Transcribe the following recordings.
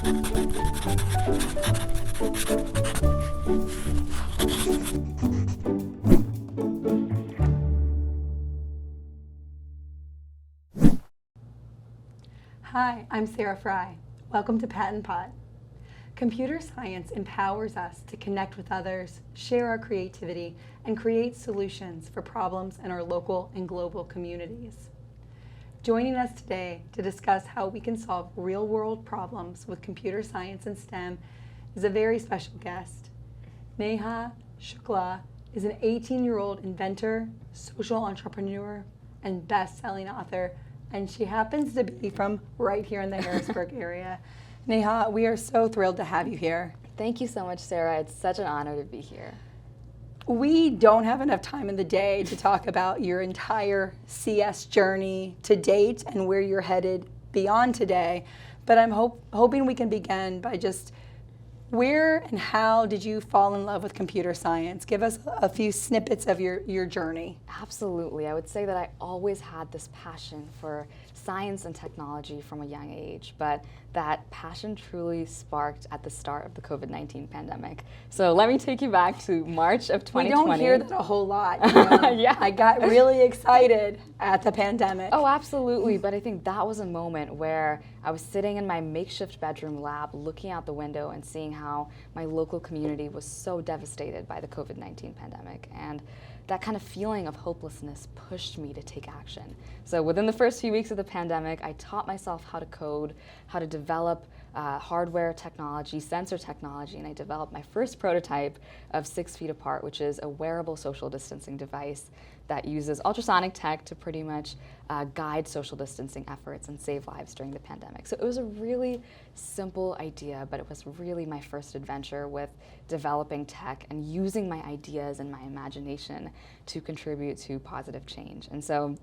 Hi, I'm Sarah Fry. Welcome to PaTTANpod. Computer science empowers us to connect with others, share our creativity, and create solutions for problems in our local and global communities. Joining us today to discuss how we can solve real-world problems with computer science and STEM is a very special guest. Neha Shukla is an 18-year-old inventor, social entrepreneur, and best-selling author, and she happens to be from right here in the Harrisburg area. Neha, we are so thrilled to have you here. Thank you so much, Sarah. It's such an honor to be here. We don't have enough time in the day to talk about your entire CS journey to date and where you're headed beyond today, but I'm hoping we can begin by just where and how did you fall in love with computer science? Give us a few snippets of your journey. Absolutely. I would say that I always had this passion for science and technology from a young age, but that passion truly sparked at the start of the COVID-19 pandemic. So let me take you back to March of 2020. We don't hear that a whole lot. You know? Yeah. I got really excited at the pandemic. Oh, absolutely. But I think that was a moment where I was sitting in my makeshift bedroom lab looking out the window and seeing how my local community was so devastated by the COVID-19 pandemic. And that kind of feeling of hopelessness pushed me to take action. So within the first few weeks of the pandemic, I taught myself how to code, how to develop hardware technology, sensor technology, and I developed my first prototype of SixFeetApart, which is a wearable social distancing device that uses ultrasonic tech to pretty much guide social distancing efforts and save lives during the pandemic. So it was a really simple idea, but it was really my first adventure with developing tech and using my ideas and my imagination to contribute to positive change. And so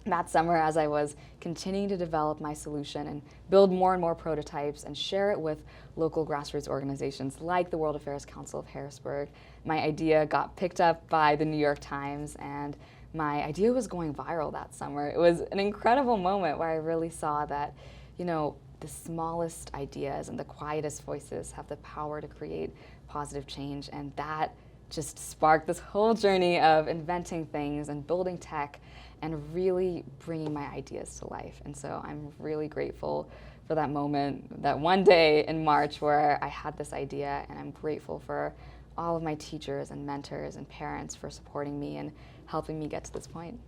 that summer, as I was continuing to develop my solution and build more and more prototypes and share it with local grassroots organizations like the World Affairs Council of Harrisburg, my idea got picked up by the New York Times, and my idea was going viral that summer. It was an incredible moment where I really saw that, you know, the smallest ideas and the quietest voices have the power to create positive change, and that just sparked this whole journey of inventing things and building tech and really bringing my ideas to life. And so I'm really grateful for that moment, that one day in March where I had this idea, and I'm grateful for all of my teachers and mentors and parents for supporting me and helping me get to this point.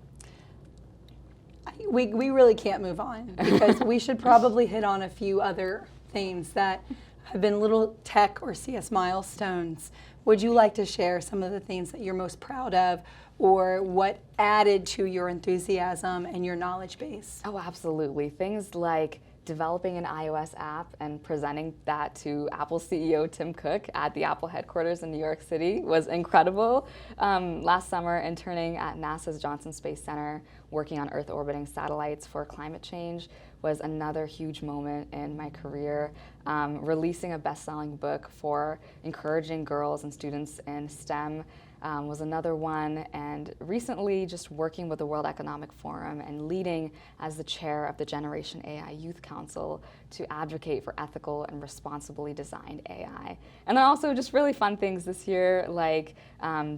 We really can't move on because we should probably hit on a few other themes that have been little tech or CS milestones. Would you like to share some of the things that you're most proud of, or what added to your enthusiasm and your knowledge base? Oh, absolutely. Things like developing an iOS app and presenting that to Apple CEO Tim Cook at the Apple headquarters in New York City was incredible. Last summer, interning at NASA's Johnson Space Center, working on Earth orbiting satellites for climate change, was another huge moment in my career. Releasing a best-selling book for encouraging girls and students in STEM was another one, and recently just working with the World Economic Forum and leading as the chair of the Generation AI Youth Council to advocate for ethical and responsibly designed AI. And then also just really fun things this year, like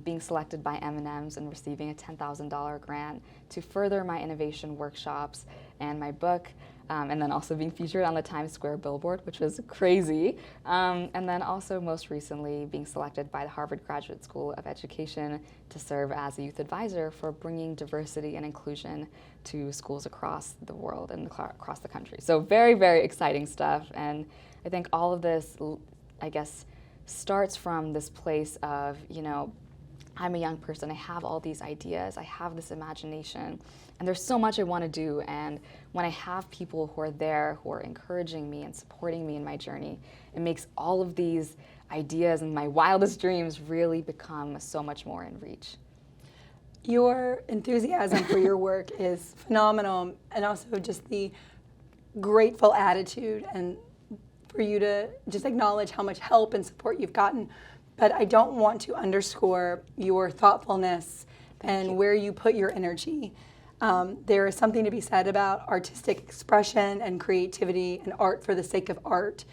being selected by M&M's and receiving a $10,000 grant to further my innovation workshops and my book. And then also being featured on the Times Square billboard, which was crazy. And then also most recently being selected by the Harvard Graduate School of Education to serve as a youth advisor for bringing diversity and inclusion to schools across the world and across the country. So very, very exciting stuff. And I think all of this, I guess, starts from this place of, you know, I'm a young person, I have all these ideas, I have this imagination, and there's so much I want to do. And when I have people who are there, who are encouraging me and supporting me in my journey, it makes all of these ideas and my wildest dreams really become so much more in reach. Your enthusiasm for your work is phenomenal, and also just the grateful attitude, and for you to just acknowledge how much help and support you've gotten. But I don't want to underscore your thoughtfulness and where you put your energy. There is something to be said about artistic expression and creativity and art for the sake of art.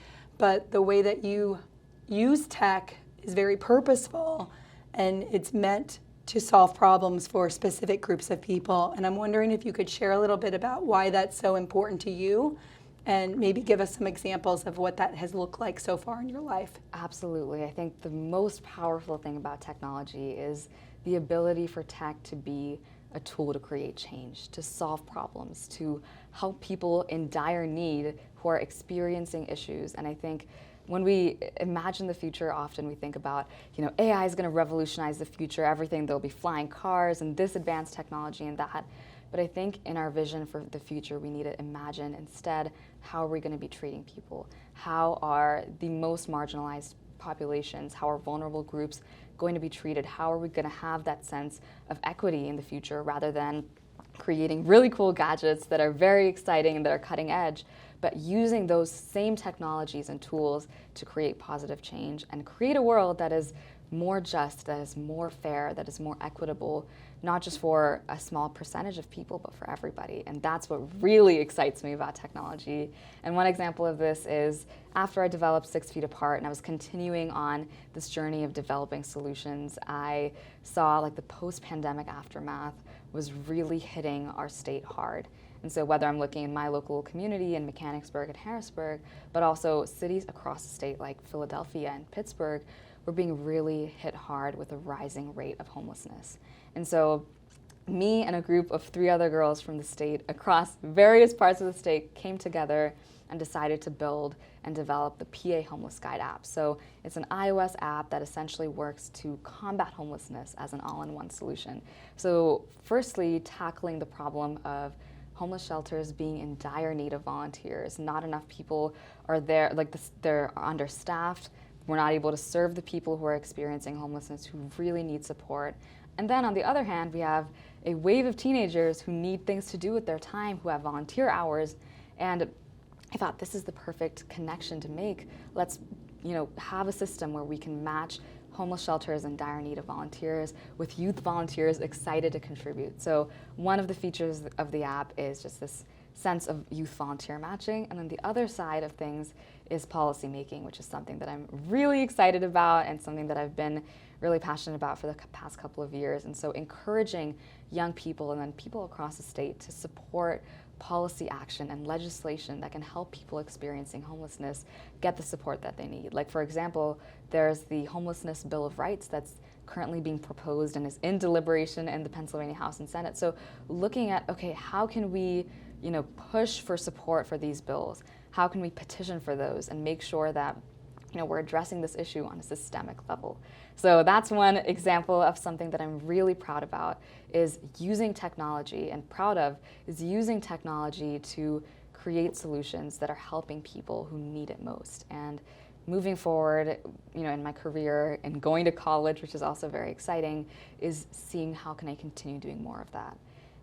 but the way that you use tech is very purposeful, and it's meant to solve problems for specific groups of people. And I'm wondering if you could share a little bit about why that's so important to you, and maybe give us some examples of what that has looked like so far in your life. Absolutely. I think the most powerful thing about technology is the ability for tech to be a tool to create change, to solve problems, to help people in dire need who are experiencing issues. And I think when we imagine the future, often we think about, AI is going to revolutionize the future, everything, there'll be flying cars and this advanced technology and that. But I think in our vision for the future, we need to imagine instead, how are we going to be treating people? How are the most marginalized populations, how are vulnerable groups going to be treated? How are we going to have that sense of equity in the future, rather than creating really cool gadgets that are very exciting and that are cutting edge, but using those same technologies and tools to create positive change and create a world that is more just, that is more fair, that is more equitable, not just for a small percentage of people, but for everybody. And that's what really excites me about technology. And one example of this is after I developed 6 Feet Apart and I was continuing on this journey of developing solutions, I saw the post-pandemic aftermath was really hitting our state hard. And so whether I'm looking in my local community in Mechanicsburg and Harrisburg, but also cities across the state like Philadelphia and Pittsburgh, were being really hit hard with a rising rate of homelessness. And so me and a group of 3 other girls from the state across various parts of the state came together and decided to build and develop the PA Homeless Guide app. So it's an iOS app that essentially works to combat homelessness as an all-in-one solution. So firstly, tackling the problem of homeless shelters being in dire need of volunteers. Not enough people are there, they're understaffed. We're not able to serve the people who are experiencing homelessness, who really need support. And then on the other hand, we have a wave of teenagers who need things to do with their time, who have volunteer hours. And I thought this is the perfect connection to make. Let's have a system where we can match homeless shelters in dire need of volunteers with youth volunteers excited to contribute. So one of the features of the app is just this sense of youth volunteer matching. And then the other side of things is policy making, which is something that I'm really excited about and something that I've been really passionate about for the past couple of years. And so encouraging young people and then people across the state to support policy action and legislation that can help people experiencing homelessness get the support that they need. Like, for example, there's the Homelessness Bill of Rights that's currently being proposed and is in deliberation in the Pennsylvania House and Senate. So looking at, okay, how can we push for support for these bills? How can we petition for those and make sure that we're addressing this issue on a systemic level? So that's one example of something that I'm really proud about, is using technology, and proud of, is using technology to create solutions that are helping people who need it most. And moving forward, in my career and going to college, which is also very exciting, is seeing how can I continue doing more of that.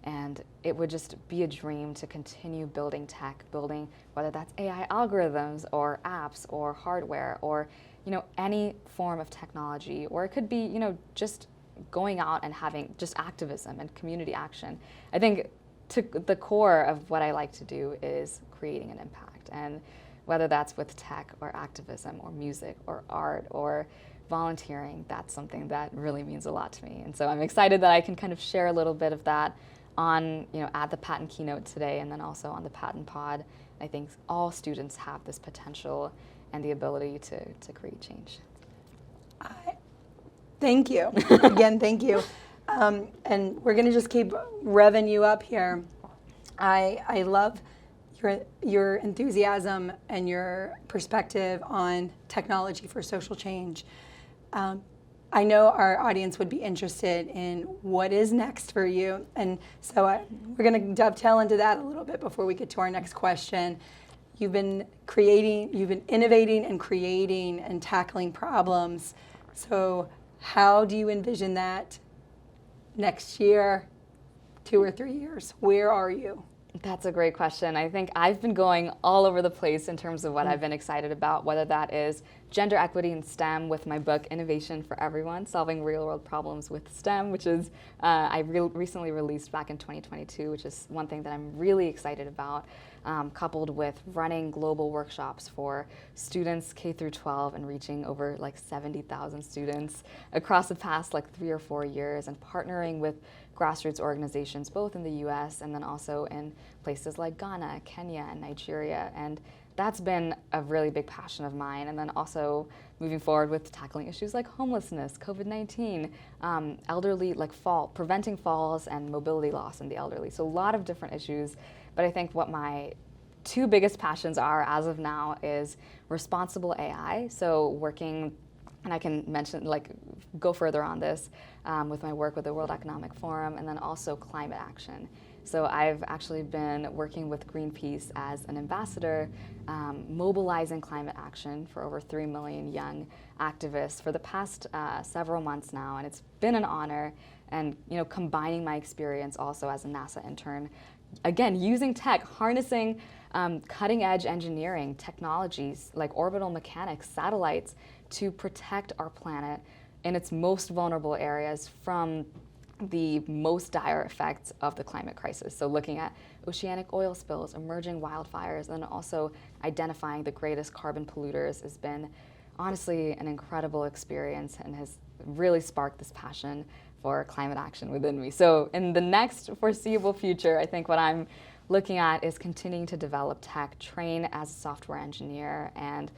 And it would just be a dream to continue building tech, building whether that's AI algorithms or apps or hardware or any form of technology, or it could be just going out and having just activism and community action. I think to the core of what I like to do is creating an impact, and whether that's with tech or activism or music or art or volunteering, that's something that really means a lot to me. And so I'm excited that I can kind of share a little bit of that on, at the Patent Keynote today, and then also on the PaTTANpod. I think all students have this potential and the ability to create change. Thank you. Again, thank you. And we're going to just keep revving you up here. I love your enthusiasm and your perspective on technology for social change. I know our audience would be interested in what is next for you. And so we're going to dovetail into that a little bit before we get to our next question. You've been innovating and creating and tackling problems. So how do you envision that next year, 2 or 3 years? Where are you? That's a great question. I think I've been going all over the place in terms of what I've been excited about, whether that is gender equity in STEM with my book, Innovation for Everyone, Solving Real-World Problems with STEM, which is I recently released back in 2022, which is one thing that I'm really excited about. coupled with running global workshops for students K through 12 and reaching over like 70,000 students across the past like 3 or 4 years, and partnering with grassroots organizations both in the US and then also in places like Ghana, Kenya, and Nigeria. And that's been a really big passion of mine. And then also moving forward with tackling issues like homelessness, COVID-19, elderly, like preventing falls and mobility loss in the elderly. So a lot of different issues. But I think what my 2 biggest passions are as of now is responsible AI. So working, and I can mention, like, go further on this with my work with the World Economic Forum, and then also climate action. So I've actually been working with Greenpeace as an ambassador, mobilizing climate action for over 3 million young activists for the past several months now, and it's been an honor. And combining my experience also as a NASA intern, again, using tech, harnessing cutting-edge engineering technologies like orbital mechanics, satellites, to protect our planet in its most vulnerable areas from the most dire effects of the climate crisis. So looking at oceanic oil spills, emerging wildfires, and also identifying the greatest carbon polluters has been honestly an incredible experience and has really sparked this passion for climate action within me. So in the next foreseeable future, I think what I'm looking at is continuing to develop tech, train as a software engineer, and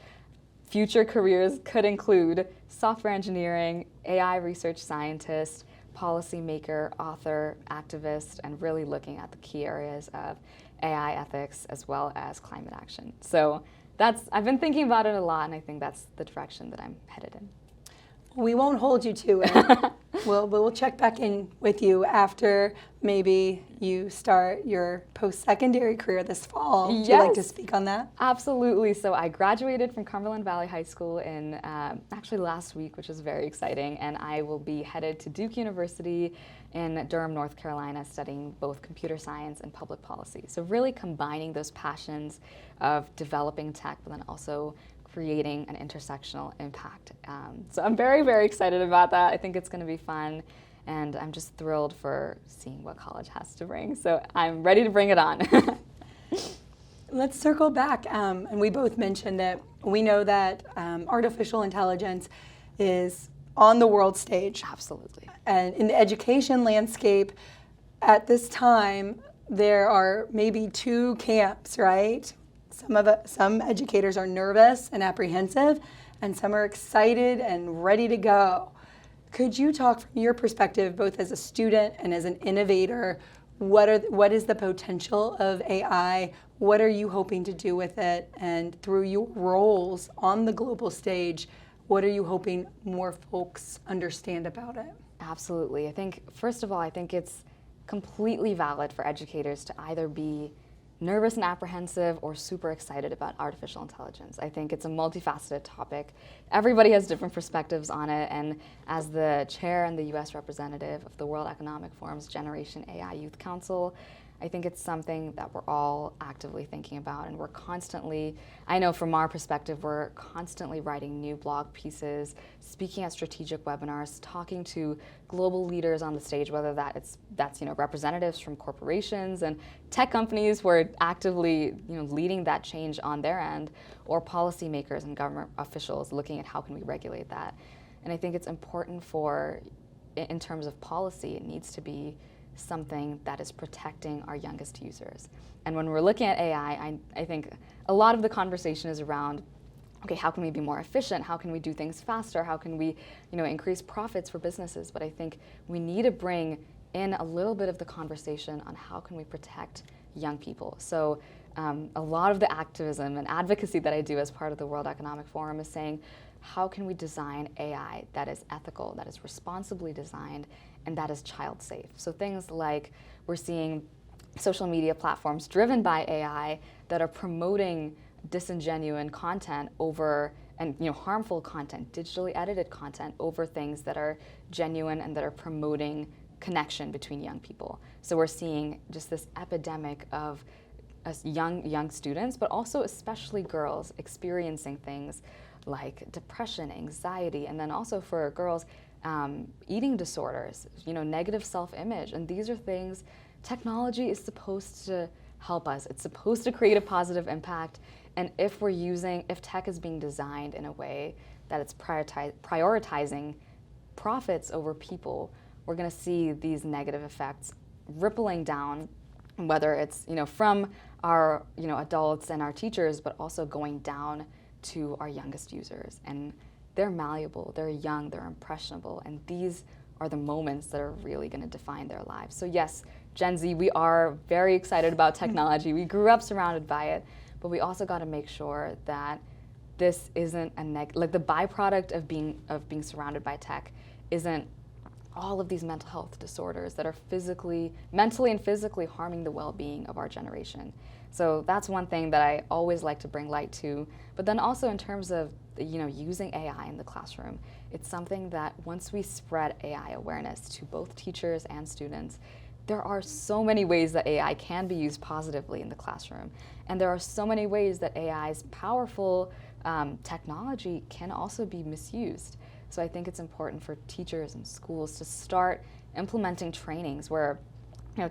future careers could include software engineering, AI research scientist, policymaker, author, activist, and really looking at the key areas of AI ethics as well as climate action. So I've been thinking about it a lot, and I think that's the direction that I'm headed in. We won't hold you to it. We'll check back in with you after maybe you start your post-secondary career this fall. Yes. Would you like to speak on that? Absolutely. So I graduated from Cumberland Valley High School in actually last week, which is very exciting, and I will be headed to Duke University in Durham, North Carolina, studying both computer science and public policy. So really combining those passions of developing tech, but then also creating an intersectional impact. So I'm very, very excited about that. I think it's going to be fun, and I'm just thrilled for seeing what college has to bring. So I'm ready to bring it on. Let's circle back, and we both mentioned that we know that artificial intelligence is on the world stage. Absolutely. And in the education landscape at this time, there are maybe 2 camps, right? Some educators are nervous and apprehensive, and some are excited and ready to go. Could you talk from your perspective, both as a student and as an innovator, what is the potential of AI? What are you hoping to do with it? And through your roles on the global stage, what are you hoping more folks understand about it? Absolutely. I think, first of all, I think it's completely valid for educators to either be nervous and apprehensive or super excited about artificial intelligence. I think it's a multifaceted topic. Everybody has different perspectives on it, and as the chair and the US representative of the World Economic Forum's Generation AI Youth Council, I think it's something that we're all actively thinking about, and we're constantly, I know from our perspective, we're constantly writing new blog pieces, speaking at strategic webinars, talking to global leaders on the stage, whether that's representatives from corporations and tech companies who are actively leading that change on their end, or policymakers and government officials looking at how can we regulate that. And I think it's important in terms of policy, it needs to be something that is protecting our youngest users. And when we're looking at AI, I think a lot of the conversation is around, okay, how can we be more efficient? How can we do things faster? How can we increase profits for businesses? But I think we need to bring in a little bit of the conversation on how can we protect young people. So a lot of the activism and advocacy that I do as part of the World Economic Forum is saying, how can we design AI that is ethical, that is responsibly designed, and that is child safe? So things like we're seeing social media platforms driven by AI that are promoting disingenuous content over and harmful content, digitally edited content over things that are genuine and that are promoting connection between young people. So we're seeing just this epidemic of young students, but also especially girls experiencing things like depression, anxiety, and then also for girls, eating disorders, negative self-image. And these are things, technology is supposed to help us. It's supposed to create a positive impact. And if tech is being designed in a way that it's prioritizing profits over people, we're going to see these negative effects rippling down, whether it's from our adults and our teachers, but also going down to our youngest users. And they're malleable, they're young, they're impressionable, and these are the moments that are really going to define their lives. So yes, Gen Z, we are very excited about technology. We grew up surrounded by it, but we also got to make sure that this isn't like the byproduct of being surrounded by tech isn't all of these mental health disorders that are mentally and physically harming the well-being of our generation. So that's one thing that I always like to bring light to. But then also in terms of using AI in the classroom, it's something that once we spread AI awareness to both teachers and students, there are so many ways that AI can be used positively in the classroom. And there are so many ways that AI's powerful technology can also be misused. So I think it's important for teachers and schools to start implementing trainings where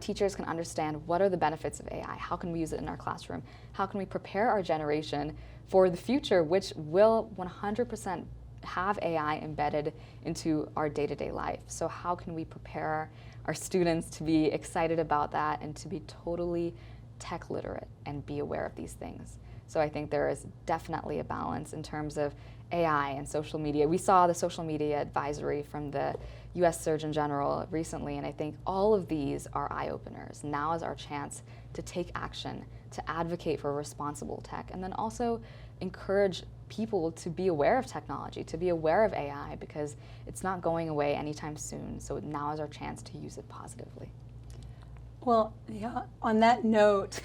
teachers can understand what are the benefits of AI, how can we use it in our classroom, how can we prepare our generation for the future, which will 100% have AI embedded into our day-to-day life. So how can we prepare our students to be excited about that and to be totally tech literate and be aware of these things? So I think there is definitely a balance in terms of AI and social media. We saw the social media advisory from the US Surgeon General recently, and I think all of these are eye-openers. Now is our chance to take action, to advocate for responsible tech, and then also encourage people to be aware of technology, to be aware of AI, because it's not going away anytime soon. So now is our chance to use it positively. Well, yeah, on that note,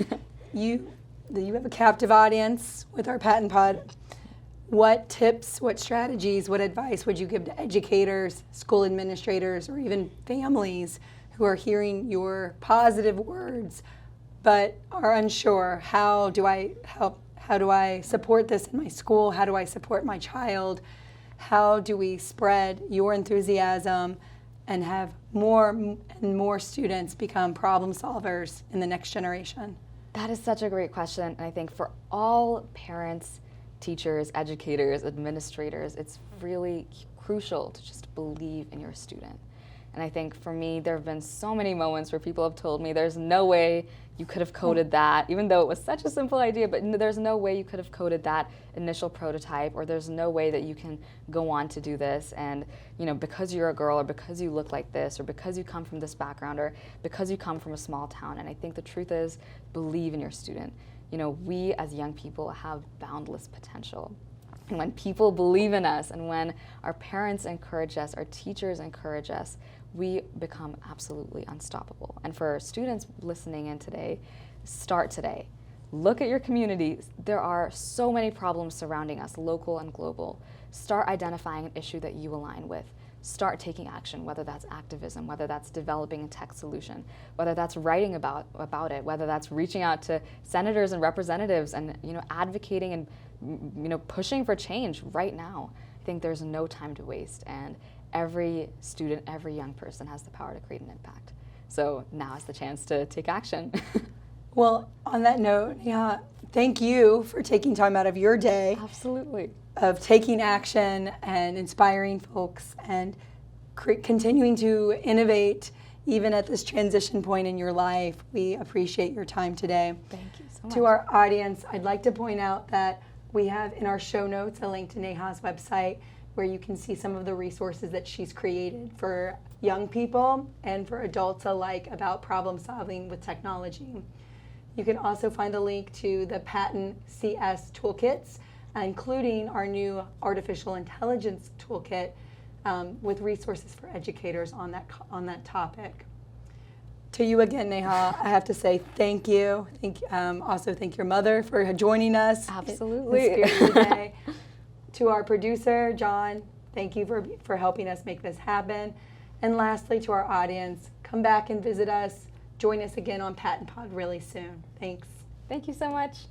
you have a captive audience with our PaTTAnpod. What tips, what strategies, what advice would you give to educators, school administrators, or even families who are hearing your positive words but are unsure? How do I support this in my school? How do I support my child? How do we spread your enthusiasm and have more and more students become problem solvers in the next generation? That is such a great question. And I think for all parents, teachers, educators, administrators, it's really crucial to just believe in your student. And I think for me, there have been so many moments where people have told me there's no way you could have coded that, even though it was such a simple idea, but there's no way you could have coded that initial prototype, or there's no way that you can go on to do this. And because you're a girl, or because you look like this, or because you come from this background, or because you come from a small town. And I think the truth is, believe in your student. We as young people have boundless potential. And when people believe in us, and when our parents encourage us, our teachers encourage us, we become absolutely unstoppable. And for students listening in today, start today. Look at your community. There are so many problems surrounding us, local and global. Start identifying an issue that you align with. Start taking action, whether that's activism, whether that's developing a tech solution, whether that's writing about it, whether that's reaching out to senators and representatives and advocating and pushing for change right now. I think there's no time to waste, and every student, every young person has the power to create an impact. So now is the chance to take action. Well, on that note, thank you for taking time out of your day. Absolutely. Of taking action and inspiring folks and continuing to innovate even at this transition point in your life. We appreciate your time today. Thank you so much. To our audience, I'd like to point out that we have in our show notes a link to Neha's website where you can see some of the resources that she's created for young people and for adults alike about problem solving with technology. You can also find a link to the Patent CS toolkits, including our new artificial intelligence toolkit with resources for educators on that topic. To you again, Neha, I have to say thank you. Also thank your mother for joining us. Absolutely. In the spirit of the day. To our producer, John, thank you for helping us make this happen. And lastly, to our audience, come back and visit us. Join us again on PaTTAnpod really soon. Thanks. Thank you so much.